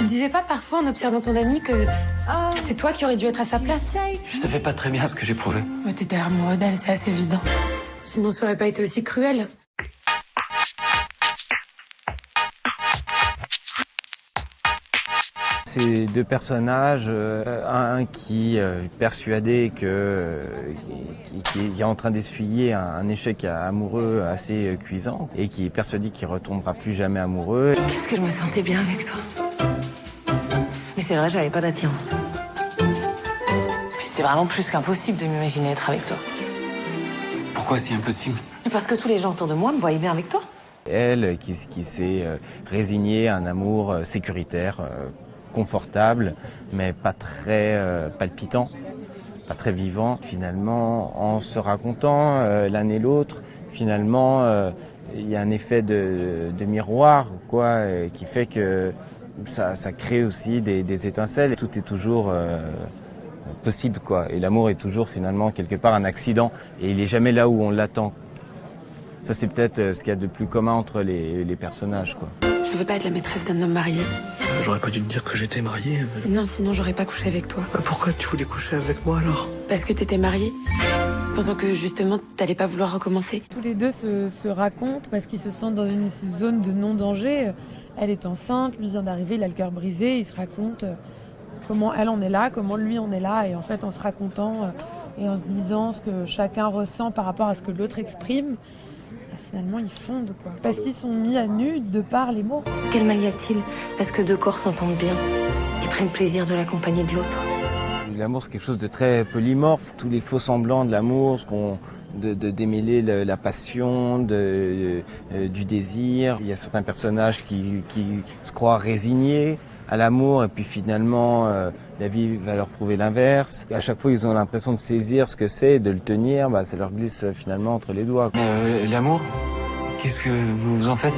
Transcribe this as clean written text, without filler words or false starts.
te disais pas parfois en observant ton ami que c'est toi qui aurais dû être à sa place? Je savais pas très bien ce que j'éprouvais. Mais t'étais amoureux d'elle, c'est assez évident. Sinon ça aurait pas été aussi cruel. Ces deux personnages, un qui est persuadé qui est en train d'essuyer un échec amoureux assez cuisant et qui est persuadé qu'il retombera plus jamais amoureux. Qu'est-ce que je me sentais bien avec toi. Mais c'est vrai, j'avais pas d'attirance. C'était vraiment plus qu'impossible de m'imaginer être avec toi. Pourquoi c'est impossible? Mais parce que tous les gens autour de moi me voyaient bien avec toi. Elle qui s'est résignée à un amour sécuritaire, confortable, mais pas très palpitant, pas très vivant. Finalement, en se racontant l'un et l'autre, finalement, il y a un effet de miroir, quoi, qui fait que ça crée aussi des étincelles. Tout est toujours possible, quoi. Et l'amour est toujours finalement quelque part un accident, et il est jamais là où on l'attend. Ça, c'est peut-être ce qu'il y a de plus commun entre les personnages, quoi. Je veux pas être la maîtresse d'un homme marié. J'aurais pas dû te dire que j'étais marié. Non, sinon j'aurais pas couché avec toi. Pourquoi tu voulais coucher avec moi alors? Parce que t'étais marié. Pensant que justement t'allais pas vouloir recommencer. Tous les deux se racontent parce qu'ils se sentent dans une zone de non-danger. Elle est enceinte, lui vient d'arriver, il a le cœur brisé, ils se racontent comment elle en est là, comment lui en est là, et en fait en se racontant et en se disant ce que chacun ressent par rapport à ce que l'autre exprime, finalement ils fondent, quoi. Parce qu'ils sont mis à nu de par les mots. Quel mal y a-t-il? Parce que deux corps s'entendent bien et prennent plaisir de l'accompagner de l'autre. L'amour, c'est quelque chose de très polymorphe. Tous les faux semblants de l'amour, de démêler la passion, du désir. Il y a certains personnages qui se croient résignés à l'amour, et puis finalement la vie va leur prouver l'inverse. À chaque fois, ils ont l'impression de saisir ce que c'est, de le tenir, ça leur glisse finalement entre les doigts. L'amour? Qu'est-ce que vous en faites?